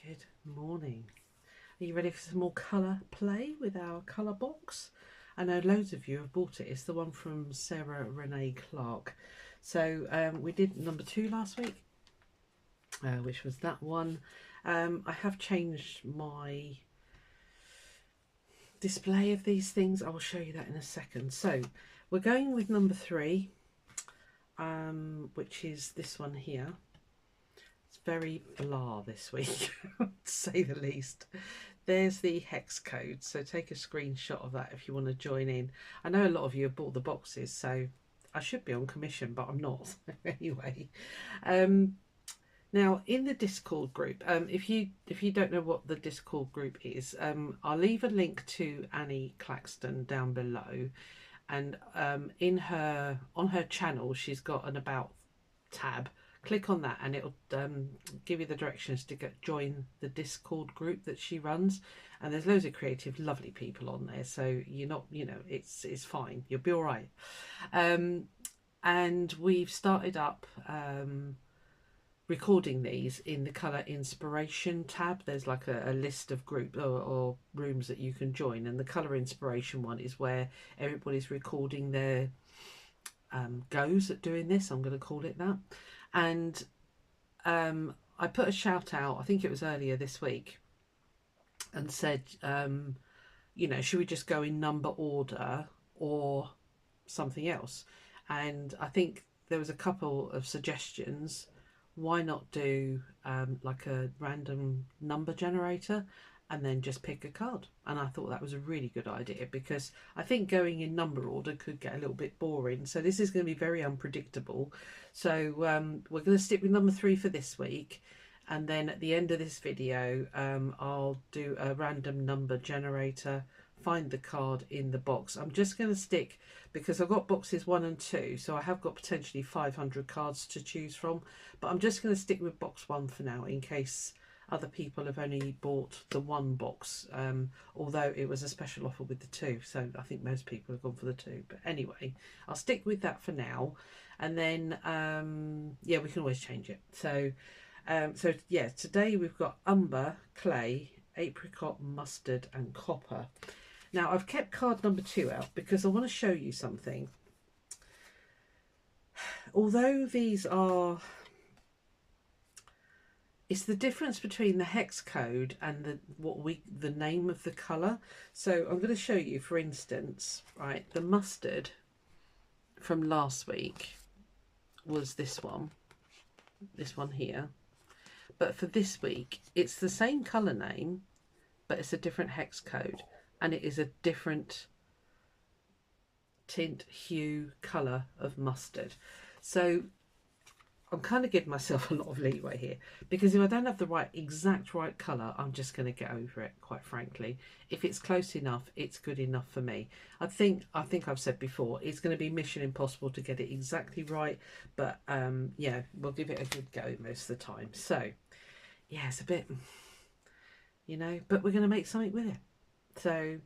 Good morning. Are you ready for some more colour play with our colour box? I know loads of you have bought it. It's the one from Sarah Renae Clarke. So we did number 2 last week, which was that one. I have changed my display of these things. I will show you that in a second. So we're going with number 3, which is this one here. It's very blah this week, to say the least. There's the hex code, so take a screenshot of that if you want to join in. I know a lot of you have bought the boxes, so I should be on commission, but I'm not. Anyway, now in the Discord group, if you don't know what the Discord group is, I'll leave a link to Annie Claxton down below, and on her channel she's got an about tab. Click on that and it'll give you the directions to join the Discord group that she runs, and there's loads of creative lovely people on there, so you're not, it's fine, you'll be all right. And we've started up recording these in the colour inspiration tab. There's like a list of groups or rooms that you can join, and the colour inspiration one is where everybody's recording their goes at doing this, I'm going to call it that. And I put a shout out, I think it was earlier this week, and said, should we just go in number order or something else? And I think there was a couple of suggestions. Why not do like a random number generator and then just pick a card? And I thought that was a really good idea, because I think going in number order could get a little bit boring. So this is going to be very unpredictable. So we're going to stick with number 3 for this week, and then at the end of this video I'll do a random number generator, find the card in the box. I'm just going to stick, because I've got boxes 1 and 2, so I have got potentially 500 cards to choose from, but I'm just going to stick with box 1 for now, in case other people have only bought the 1 box, although it was a special offer with the 2, so I think most people have gone for the 2. But anyway, I'll stick with that for now, and then yeah, we can always change it. So yeah, today we've got umber, clay, apricot, mustard and copper. Now I've kept card number 2 out because I want to show you something. Although these are, it's the difference between the hex code and the name of the colour. So I'm going to show you, for instance, right, the mustard from last week was this one here, but for this week it's the same colour name, but it's a different hex code, and it is a different tint, hue, colour of mustard. So I'm kind of giving myself a lot of leeway here, because if I don't have the exact right colour, I'm just going to get over it, quite frankly. If it's close enough, it's good enough for me. I think I've said before, it's going to be mission impossible to get it exactly right, but yeah, we'll give it a good go most of the time. So yeah, it's a bit, but we're going to make something with it. So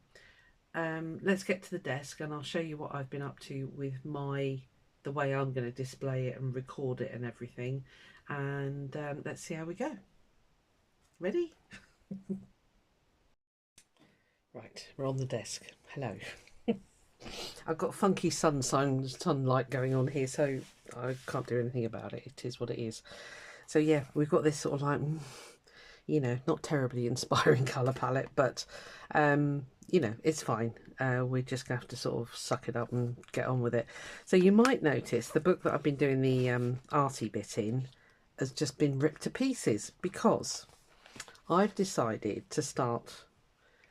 let's get to the desk and I'll show you what I've been up to with the way I'm going to display it and record it and everything, and let's see how we go. Ready? Right, we're on the desk. Hello. I've got funky sunlight going on here, so I can't do anything about it. It is what it is. So yeah, we've got this sort of like, not terribly inspiring colour palette, but it's fine. We just have to sort of suck it up and get on with it. So you might notice the book that I've been doing the arty bit in has just been ripped to pieces, because I've decided to start,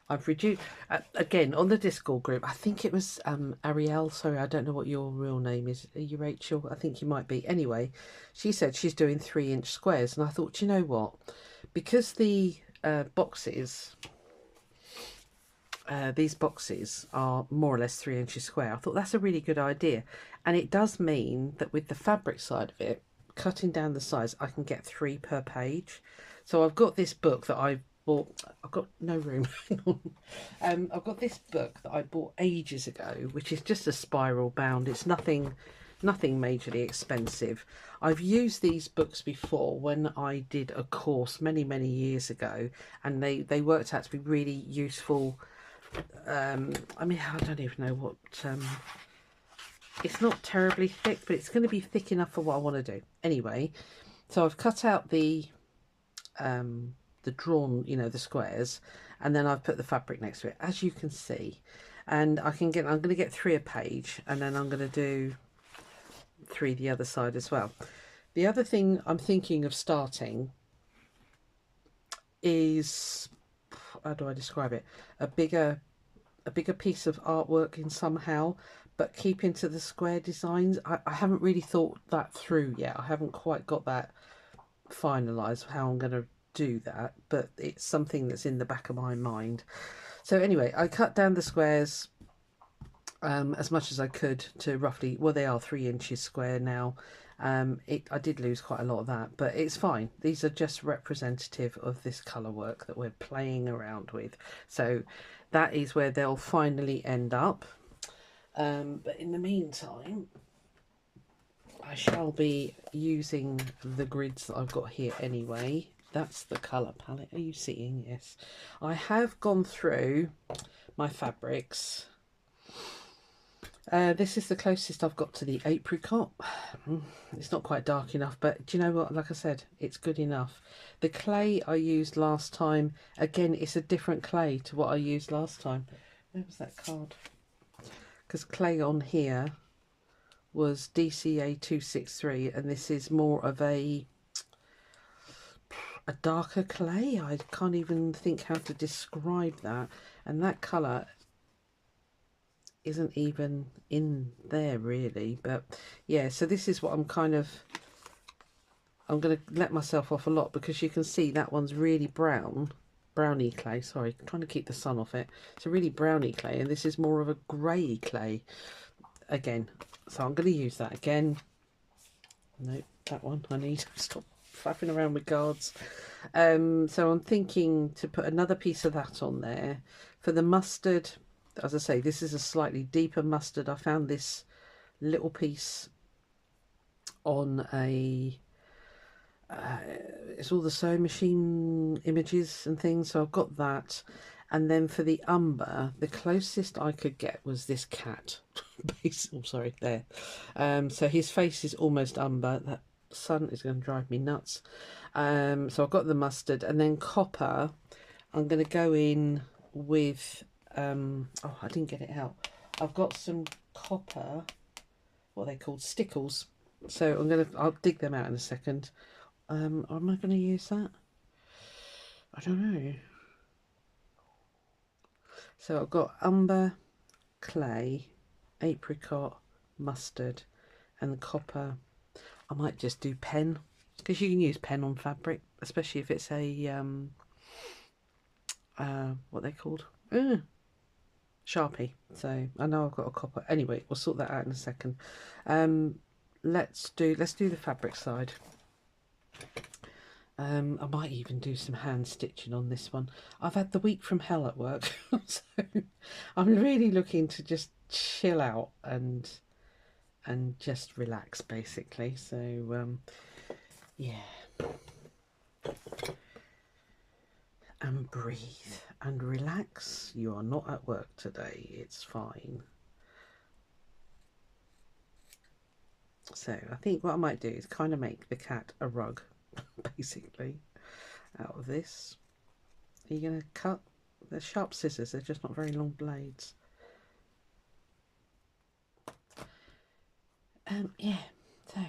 I've reduced, again on the Discord group, I think it was Ariel, sorry, I don't know what your real name is. Are you Rachel? I think you might be. Anyway, she said she's doing 3-inch squares, and I thought, you know what, because the boxes, these boxes are more or less 3 inches square, I thought that's a really good idea. And it does mean that with the fabric side of it, cutting down the size, I can get 3 per page. So I've got this book that I bought, I've got no room. I've got this book that I bought ages ago, which is just a spiral bound. It's nothing nothing majorly expensive. I've used these books before when I did a course many years ago, and they worked out to be really useful. I mean, I don't even know what, it's not terribly thick, but it's going to be thick enough for what I want to do anyway. So I've cut out the drawn, you know, the squares, and then I've put the fabric next to it, as you can see. And I'm going to get 3 a page, and then I'm going to do 3 the other side as well. The other thing I'm thinking of starting is, how do I describe it, a bigger piece of artwork in somehow, but keeping to the square designs. I haven't really thought that through yet. I haven't quite got that finalised, how I'm going to do that, but it's something that's in the back of my mind. So anyway, I cut down the squares as much as I could to roughly, well, they are 3 inches square now. I did lose quite a lot of that, but it's fine. These are just representative of this colour work that we're playing around with. So that is where they'll finally end up. But in the meantime, I shall be using the grids that I've got here anyway. That's the colour palette. Are you seeing? Yes. I have gone through my fabrics. This is the closest I've got to the apricot. It's not quite dark enough, but do you know what? Like I said, it's good enough. The clay I used last time, again, it's a different clay to what I used last time. Where was that card? Because clay on here was DCA 263, and this is more of a darker clay. I can't even think how to describe that, and that colour isn't even in there really. But yeah, so this is what I'm going to let myself off a lot, because you can see that one's really browny clay. Sorry, I'm trying to keep the sun off it. It's a really browny clay, and this is more of a grey clay again. So I'm going to use that again. Nope, that one I need to stop faffing around with cards. So I'm thinking to put another piece of that on there. For the mustard, as I say, this is a slightly deeper mustard. I found this little piece on a it's all the sewing machine images and things, so I've got that. And then for the umber, the closest I could get was this cat. Oh, sorry, there. So his face is almost umber. That sun is going to drive me nuts. So I've got the mustard, and then copper. I'm going to go in with oh, I didn't get it out. I've got some copper, what are they called, stickles. So I'll dig them out in a second. Am I going to use that? I don't know. So I've got umber, clay, apricot, mustard, and copper. I might just do pen, because you can use pen on fabric, especially if it's a what they called, Sharpie. So I know I've got a copper. Anyway, we'll sort that out in a second. Let's do the fabric side. I might even do some hand stitching on this one. I've had the week from hell at work, so I'm really looking to just chill out and just relax, basically. So yeah, and breathe and relax. You are not at work today, it's fine. So I think what I might do is kind of make the cat a rug, basically, out of this. Are you going to cut? They're sharp scissors, they're just not very long blades. Yeah, so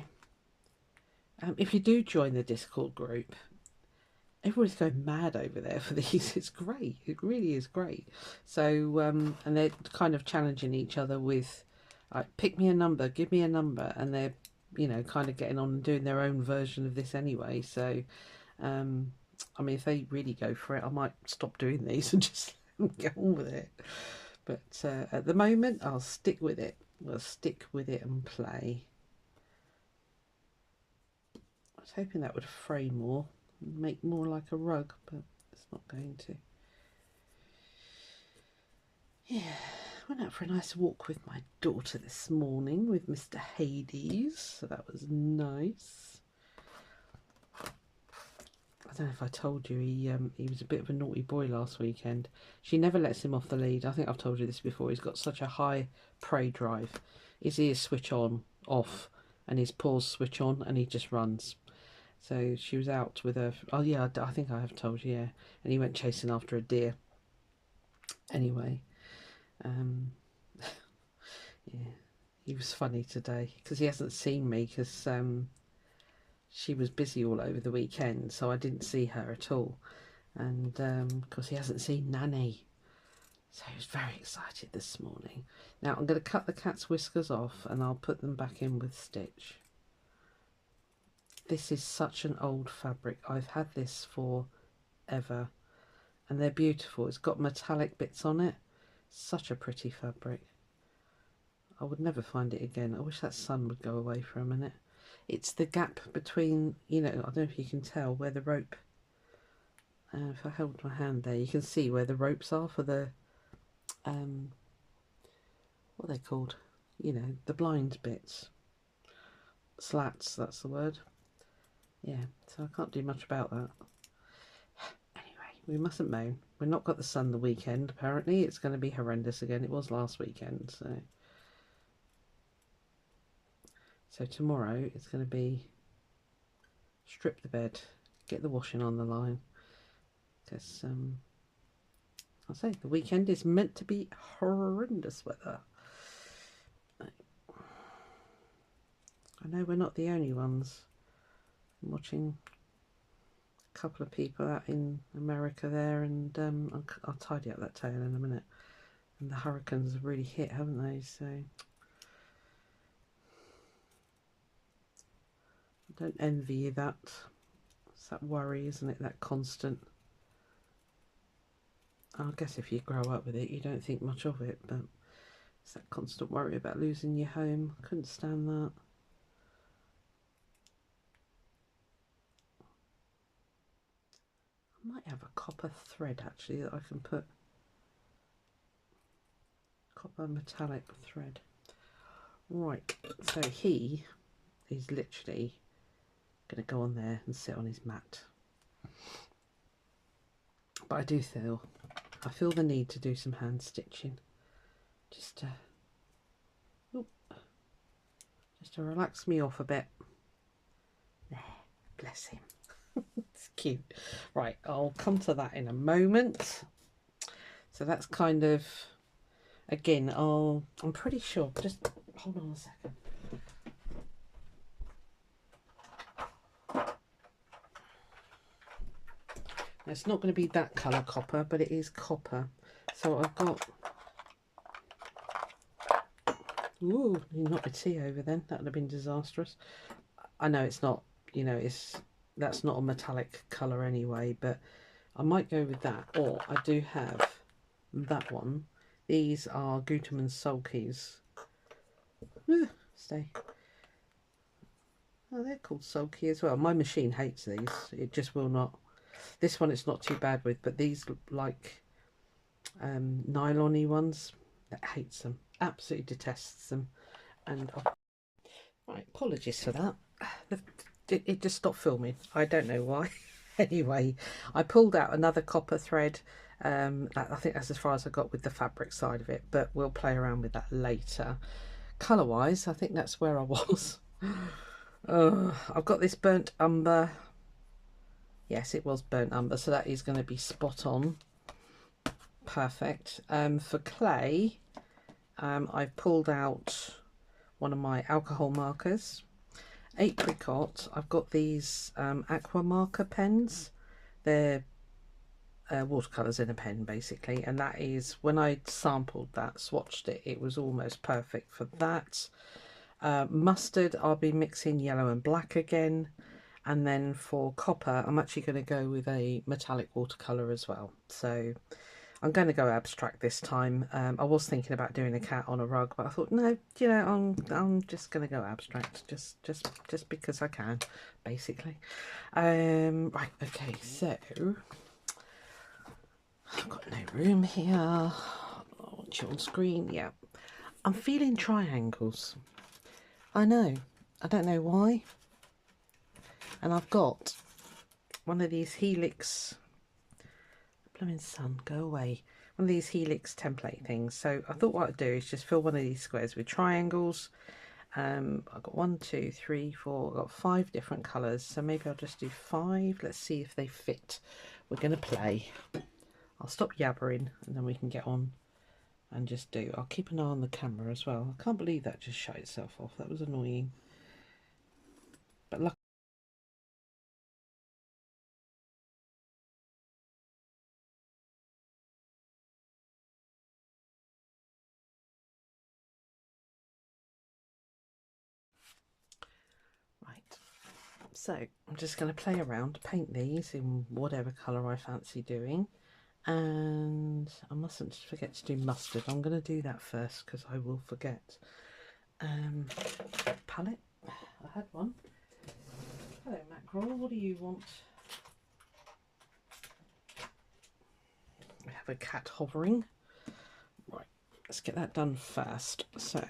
if you do join the Discord group, everybody's going mad over there for these. It's great, it really is great. So and they're kind of challenging each other with pick me a number, give me a number, and they're, you know, kind of getting on and doing their own version of this anyway. So I mean, if they really go for it, I might stop doing these and just get on with it. But at the moment, I'll stick with it. We'll stick with it and play. I was hoping that would fray more, make more like a rug, but it's not going to. Yeah, went out for a nice walk with my daughter this morning with Mr. Hades, so that was nice. I don't know if I told you, he was a bit of a naughty boy last weekend. She never lets him off the lead. I think I've told you this before. He's got such a high prey drive. His ears switch on, off, and his paws switch on, and he just runs. So she was out with her. Oh yeah, I think I have told you. Yeah, and he went chasing after a deer. Anyway, yeah, he was funny today because he hasn't seen me because she was busy all over the weekend, so I didn't see her at all. And because he hasn't seen Nanny, so he was very excited this morning. Now I'm going to cut the cat's whiskers off and I'll put them back in with stitch. This is such an old fabric. I've had this for ever, and they're beautiful. It's got metallic bits on it. Such a pretty fabric. I would never find it again. I wish that sun would go away for a minute. It's the gap between, you know, I don't know if you can tell where the rope, if I hold my hand there, you can see where the ropes are for the, what are they called? You know, the blind bits. Slats, that's the word. Yeah, so I can't do much about that. Anyway, we mustn't moan. We've not got the sun the weekend, apparently. It's going to be horrendous again. It was last weekend, so... So tomorrow it's going to be strip the bed, get the washing on the line, because I'll say the weekend is meant to be horrendous weather. I know we're not the only ones. I'm watching a couple of people out in America there, and I'll tidy up that tail in a minute. And the hurricanes have really hit, haven't they? So I don't envy you that. It's that worry, isn't it? That constant. I guess if you grow up with it, you don't think much of it, but it's that constant worry about losing your home. I couldn't stand that. I might have a copper thread actually that I can put, copper metallic thread. Right, so he is literally going to go on there and sit on his mat. But I feel the need to do some hand stitching, just to relax me off a bit. There, bless him. It's cute. Right, I'll come to that in a moment. So that's kind of, again, I'm pretty sure, just hold on a second. Now, it's not going to be that colour copper, but it is copper. So I've got, ooh, you knocked the tea over then. That would have been disastrous. I know it's not, you know, that's not a metallic colour anyway, but I might go with that. Or I do have that one. These are Gutermann Sulkies. Stay. Oh, they're called Sulky as well. My machine hates these. It just will not. This one it's not too bad with, but these like nylon-y ones, that hates them. Absolutely detests them. And right, apologies for that. It just stopped filming. I don't know why. Anyway, I pulled out another copper thread. I think that's as far as I got with the fabric side of it, but we'll play around with that later. Colour wise, I think that's where I was. I've got this burnt umber. Yes, it was burnt umber, so that is going to be spot on. Perfect. For clay, I've pulled out one of my alcohol markers. Apricot, I've got these aqua marker pens. They're watercolours in a pen basically, and that is, when I sampled that, swatched it, it was almost perfect for that. Mustard, I'll be mixing yellow and black again, and then for copper I'm actually going to go with a metallic watercolour as well. So I'm going to go abstract this time. I was thinking about doing a cat on a rug, but I thought, no, you know, I'm just going to go abstract, just because I can, basically. Right, okay, so I've got no room here. Oh, switch it on screen. Yeah, I'm feeling triangles. I know, I don't know why. And I've got one of these Helix, blooming sun, go away. One of these Helix template things. So I thought what I'd do is just fill one of these squares with triangles. I've got 1, 2, 3, 4, I've got 5 different colours. So maybe I'll just do 5. Let's see if they fit. We're going to play. I'll stop yabbering and then we can get on and just do. I'll keep an eye on the camera as well. I can't believe that just shut itself off. That was annoying. But luckily. Right. So I'm just going to play around, paint these in whatever colour I fancy doing. And I mustn't forget to do mustard. I'm going to do that first because I will forget. Palette. I had one. Hello Mackerel, what do you want? We have a cat hovering. Right, let's get that done first. So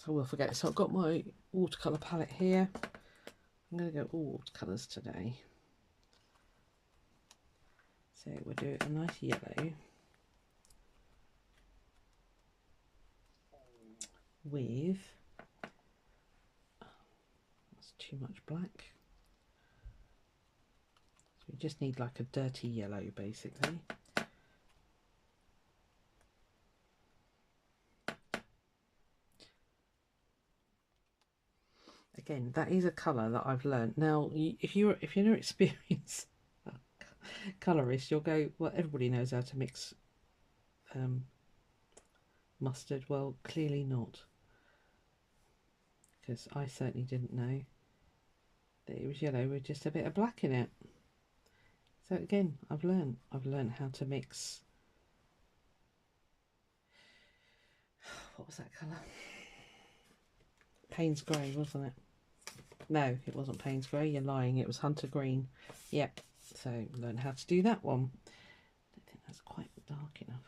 we'll forget. So I've got my watercolour palette here. I'm going to go all watercolours today. So we'll do a nice yellow with, that's too much black. So we just need like a dirty yellow basically. Again, that is a colour that I've learned. Now, if you're an experienced colourist, you'll go, well, everybody knows how to mix mustard. Well, clearly not, because I certainly didn't know that it was yellow with just a bit of black in it. So again, I've learned how to mix. What was that colour? Payne's Grey, wasn't it? No, it wasn't Payne's Grey. You're lying. It was Hunter Green. Yep. So learn how to do that one. I don't think that's quite dark enough.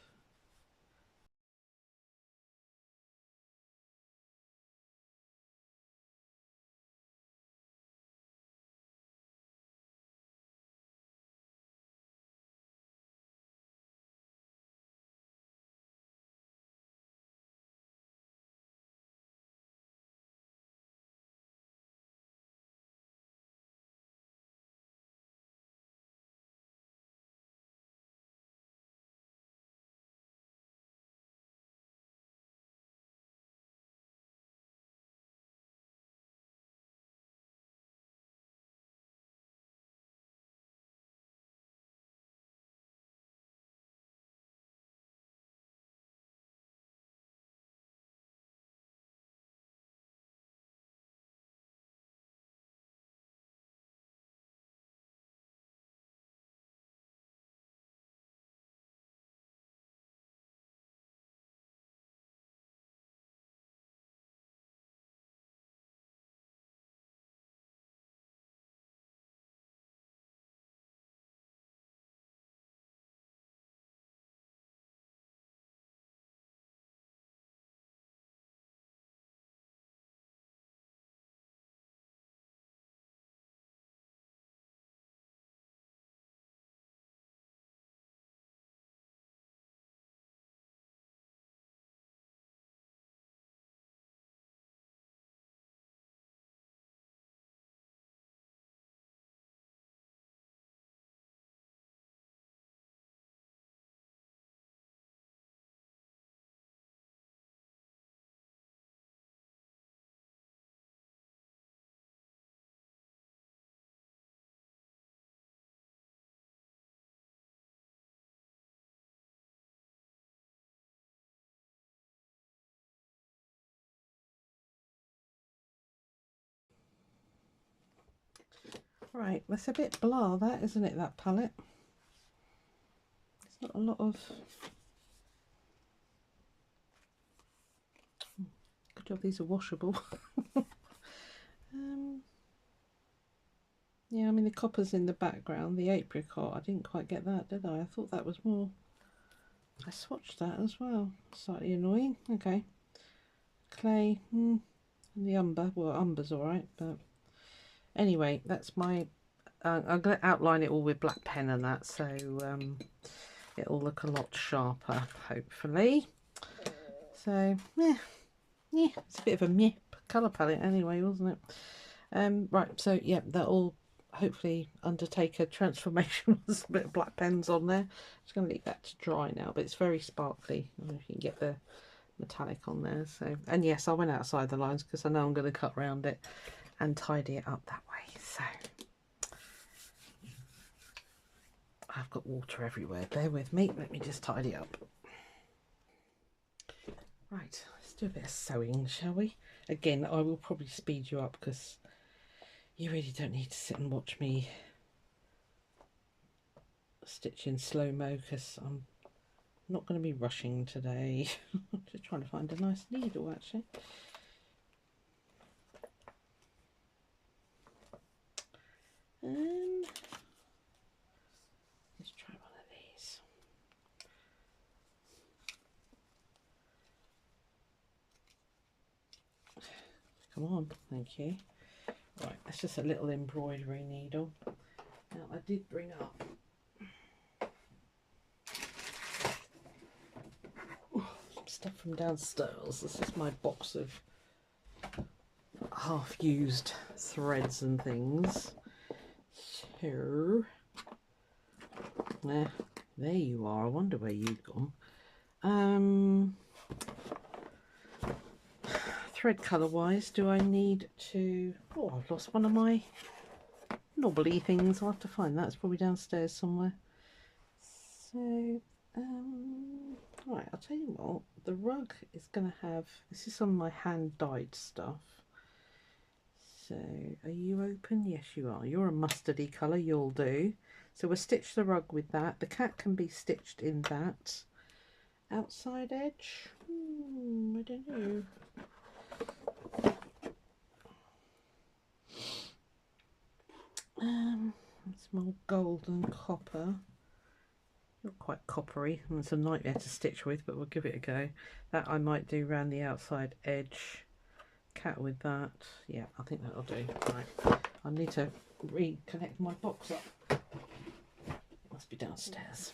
Right, that's a bit blah, that, isn't it, that palette? It's not a lot of... Good job these are washable. Yeah, I mean the copper's in the background, the apricot, I didn't quite get that, did I? I thought that was more I swatched that as well. Slightly annoying. Okay. Clay. And the umber. Well, umber's alright, but anyway, that's my... I'm going to outline it all with black pen and that, so it'll look a lot sharper, hopefully. So, yeah, it's a bit of a meh colour palette anyway, wasn't it? Right, so yeah, that'll hopefully undertake a transformation with a bit of black pens on there. Just going to leave that to dry now, but it's very sparkly. I don't know if you can get the metallic on there. So, and yes, I went outside the lines because I know I'm going to cut around it and tidy it up that way. So I've got water everywhere. Bear with me. Let me just tidy up. Right, let's do a bit of sewing, shall we? Again, I will probably speed you up because you really don't need to sit and watch me stitch in slow-mo because I'm not going to be rushing today. I'm just trying to find a nice needle, actually. And let's try one of these. Come on, thank you. Right, that's just a little embroidery needle. Now, I did bring up some stuff from downstairs. This is my box of half-used threads and things. So, there you are. I wonder where you've gone. Thread colour wise, do I need to... Oh, I've lost one of my knobbly things. I'll have to find that. It's probably downstairs somewhere. So, right, I'll tell you what. The rug is going to have... This is some of my hand-dyed stuff. So, are you open? Yes, you are. You're a mustardy colour. You'll do. So we'll stitch the rug with that. The cat can be stitched in that. Outside edge? I don't know. It's more gold and copper. Not quite coppery, and it's a nightmare to stitch with, but we'll give it a go. That I might do around the outside edge. Cat with that. Yeah, I think that'll do. Right, I need to reconnect my box up. It must be downstairs.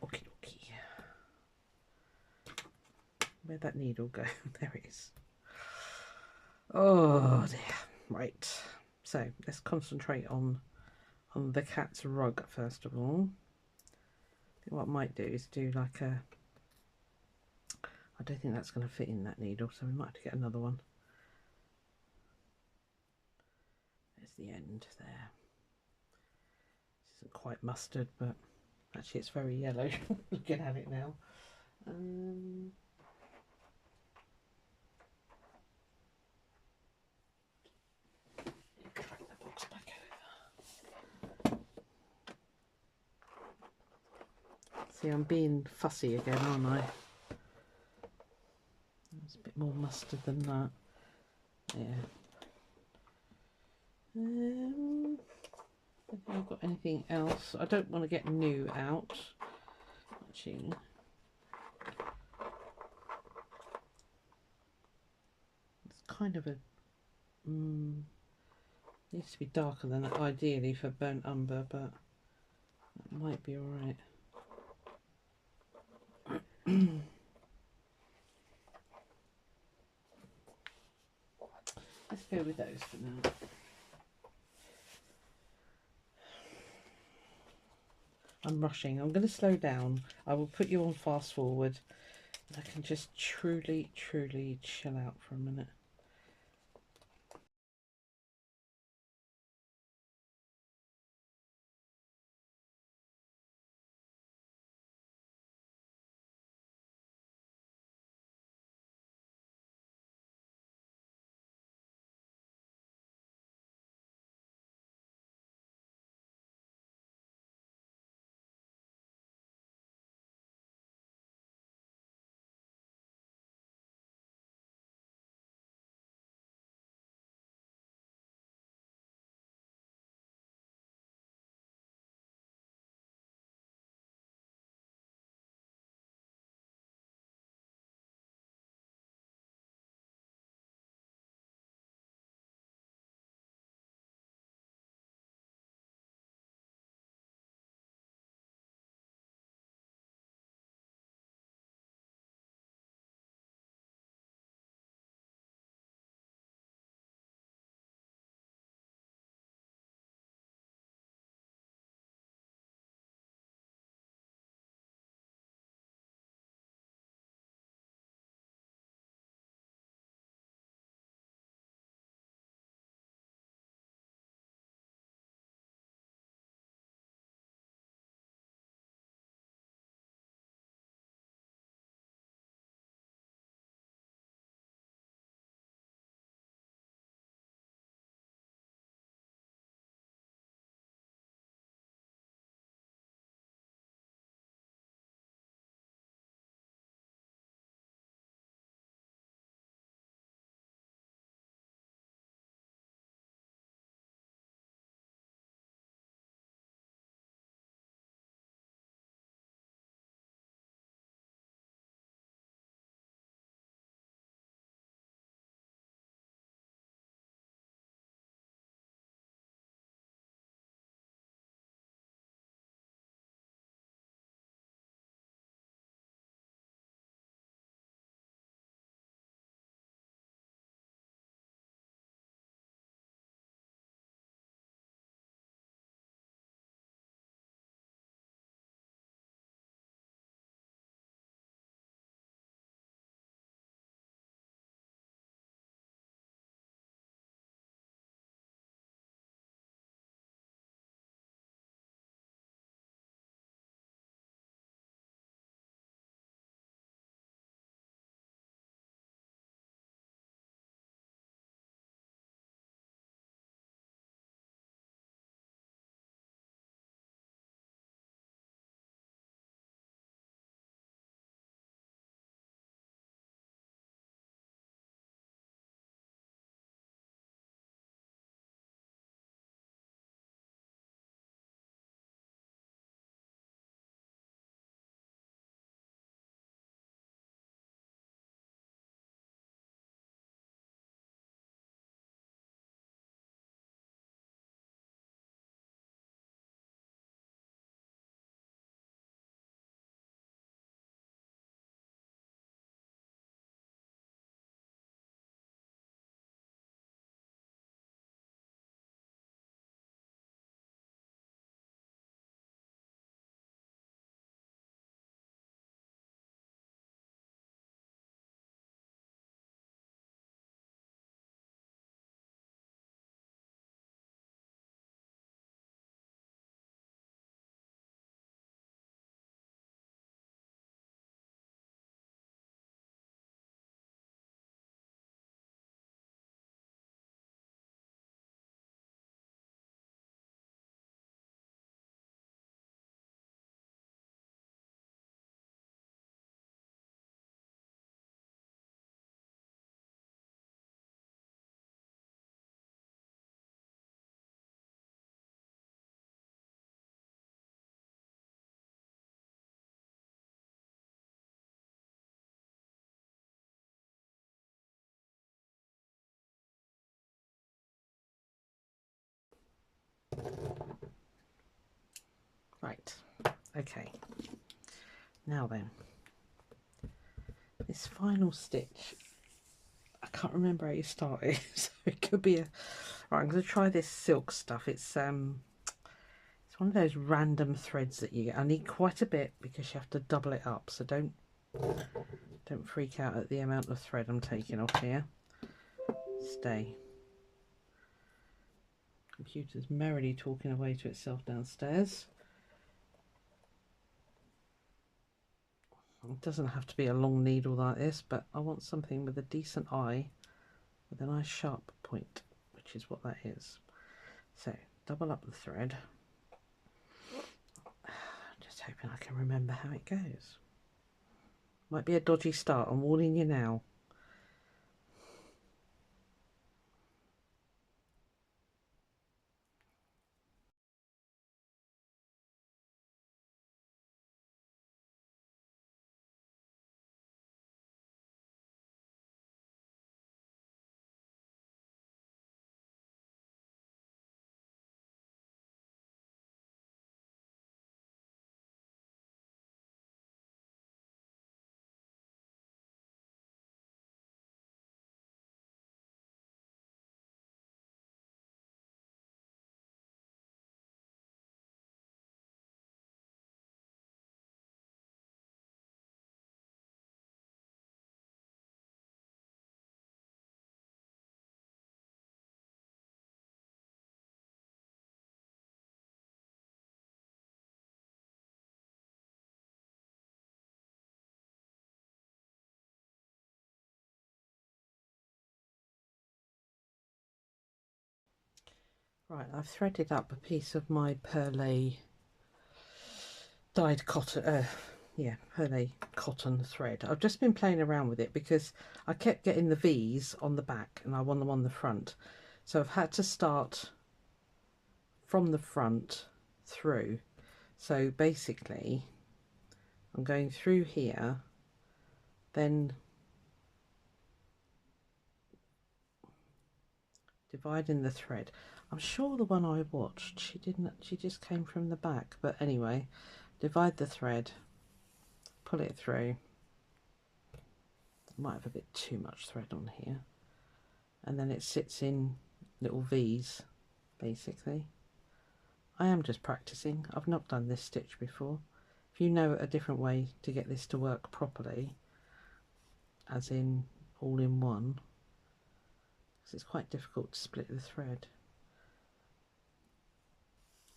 Okie dokie. Where'd that needle go? There it is. Oh dear. Right. So let's concentrate on the cat's rug first of all. I think what I might do is do like a... I don't think that's going to fit in that needle, so we might have to get another one. There's the end there. This isn't quite mustard, but actually it's very yellow looking at it now. Drag the box back over. See, I'm being fussy again, aren't I? It's a bit more mustard than that. Yeah. I don't think I've got anything else. I don't want to get new out. Actually, it's kind of a needs to be darker than that ideally for burnt umber, but that might be all right. Let's go with those for now. I'm rushing. I'm going to slow down. I will put you on fast forward. I can just truly chill out for a minute. Right, okay, now then, this final stitch, I can't remember how you start it, so it could be a... Right, I'm going to try this silk stuff. It's one of those random threads that you get. I need quite a bit because you have to double it up, so don't freak out at the amount of thread I'm taking off here. Stay. Computer's merrily talking away to itself downstairs. It doesn't have to be a long needle like this, but I want something with a decent eye, with a nice sharp point, which is what that is. So double up the thread. Just hoping I can remember how it goes. Might be a dodgy start, I'm warning you now. Right, I've threaded up a piece of my perlé dyed cotton, perlé cotton thread. I've just been playing around with it because I kept getting the V's on the back and I want them on the front. So I've had to start from the front through. So basically, I'm going through here, then dividing the thread. I'm sure the one I watched, she just came from the back, but anyway, divide the thread, pull it through. Might have a bit too much thread on here, and then it sits in little V's basically. I am just practicing. I've not done this stitch before. If you know a different way to get this to work properly, as in all in one, because it's quite difficult to split the thread.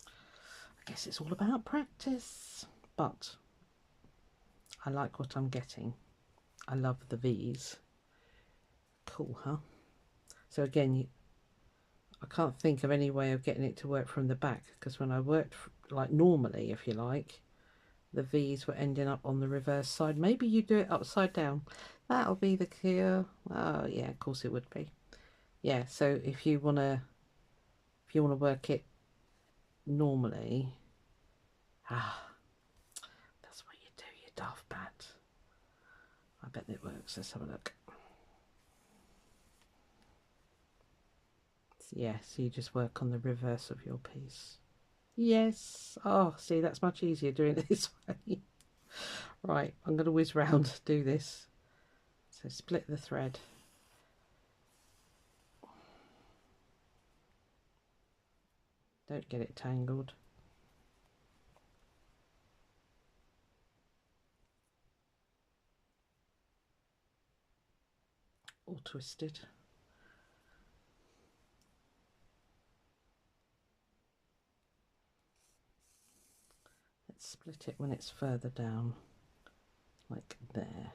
I guess it's all about practice, but I like what I'm getting. I love the V's. Cool, huh? So again, I can't think of any way of getting it to work from the back, because when I worked like normally, if you like, the V's were ending up on the reverse side. Maybe you do it upside down. That'll be the cure. Oh yeah, of course it would be. Yeah, so if you wanna work it normally, that's what you do, you daft bat. I bet it works. Let's have a look. Yeah, so you just work on the reverse of your piece. Yes. Oh, see, that's much easier doing it this way. Right, I'm going to whiz round, do this. So split the thread. Don't get it tangled. Or twisted. Let's split it when it's further down, like there.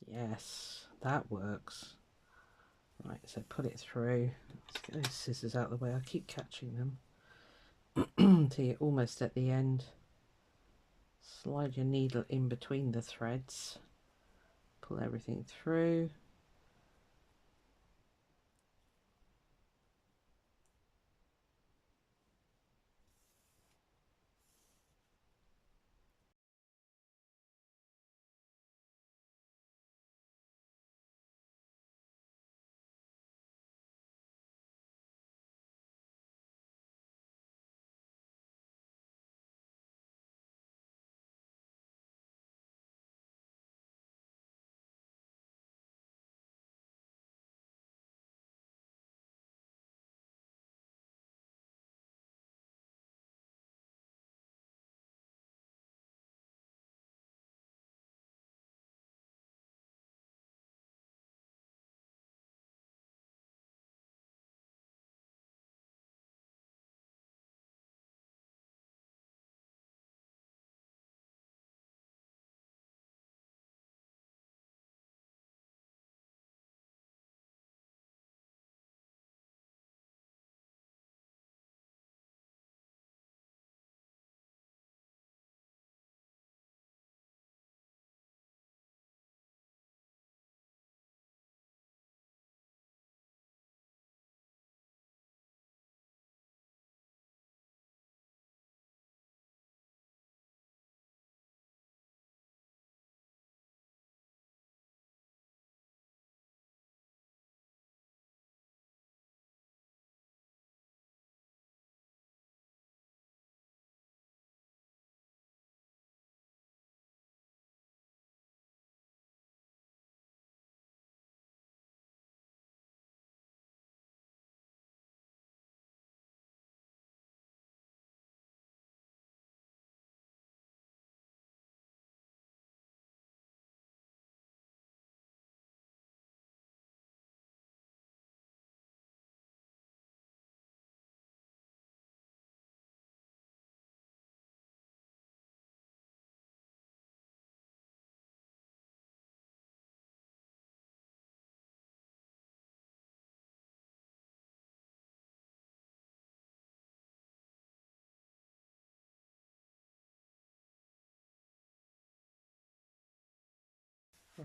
Yes, that works. Right, so put it through. Let's get those scissors out of the way. I keep catching them. Till you're almost at the end. Slide your needle in between the threads. Pull everything through.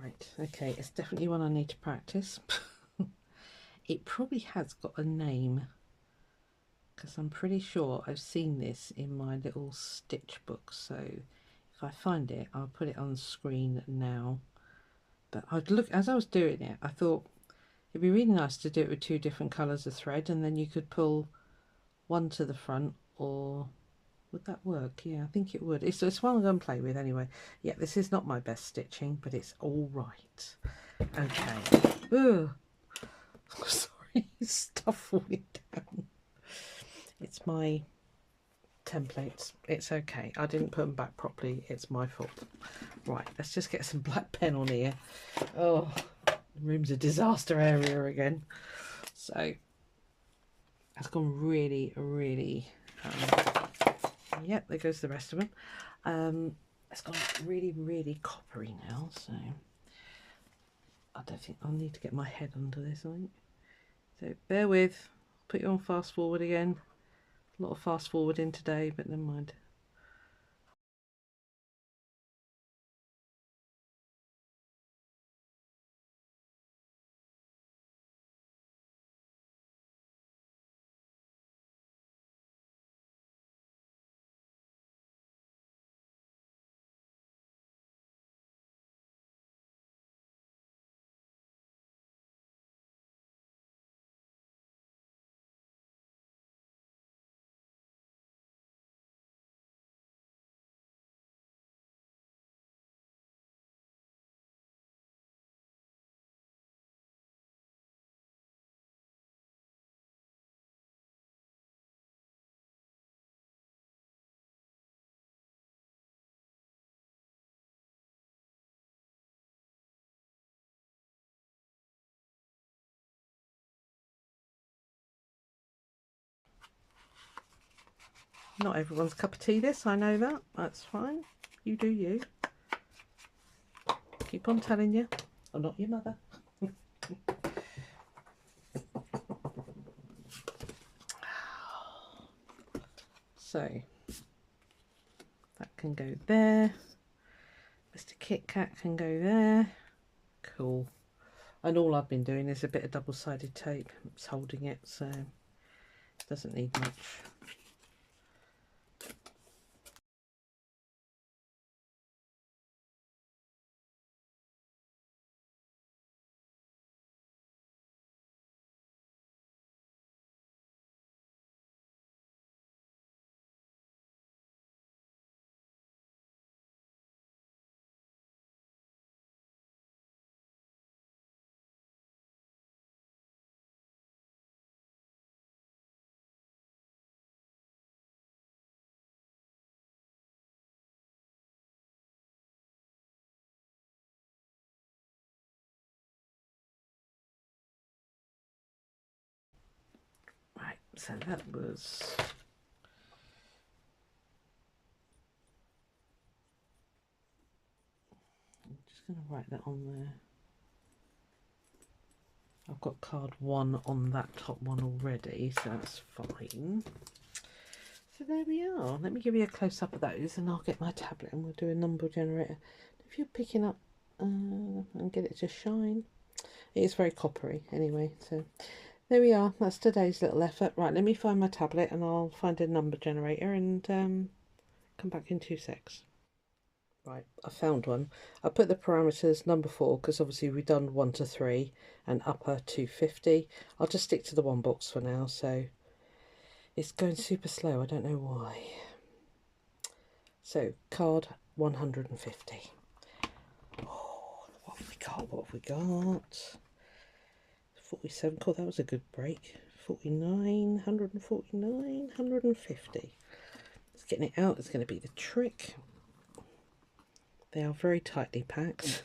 Right, okay, it's definitely one I need to practice. It probably has got a name, because I'm pretty sure I've seen this in my little stitch book, so if I find it I'll put it on screen now. But I'd look, as I was doing it, I thought it'd be really nice to do it with two different colours of thread, and then you could pull one to the front, or would that work? Yeah, I think it would. It's one I'm going to play with anyway. Yeah, this is not my best stitching, but it's all right. Okay. Ugh. Sorry, stuff falling down. It's my templates. It's okay. I didn't put them back properly. It's my fault. Right, let's just get some black pen on here. Oh, the room's a disaster area again. So that's gone really, really. Yep, there goes the rest of them. It's gone really, really coppery now. So I don't think I'll need to get my head under this. I think so. Bear with. Put you on fast forward again. A lot of fast forwarding today, but never mind. Not everyone's cup of tea this, I know that. That's fine. You do you. Keep on telling you. I'm not your mother. So that can go there. Mr. Kit Kat can go there. Cool. And all I've been doing is a bit of double-sided tape. It's holding it, so it doesn't need much. Right, so that was... I'm just going to write that on there. I've got card 1 on that top one already, so that's fine. So there we are. Let me give you a close-up of those, and I'll get my tablet and we'll do a number generator. If you're picking up and get it to shine. It is very coppery anyway, so there we are. That's today's little effort. Right, let me find my tablet and I'll find a number generator and come back in 2 secs. Right, I found one. I put the parameters number 4 because obviously we've done 1 to 3 and upper 250. I'll just stick to the 1 box for now, so it's going super slow. I don't know why. So card 150. Oh, what have we got? What have we got? 47. Cool, that was a good break. 49, 149, 150. Just getting it out is going to be the trick. They are very tightly packed.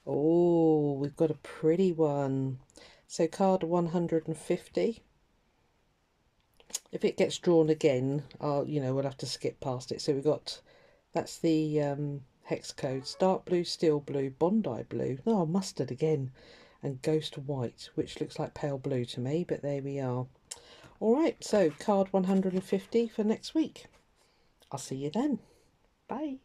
Oh, we've got a pretty one. So card 150. If it gets drawn again, we'll have to skip past it. So we've got, that's the hex codes: dark blue, steel blue, Bondi blue, oh, mustard again, and ghost white, which looks like pale blue to me, but there we are. All right, so card 150 for next week. I'll see you then. Bye.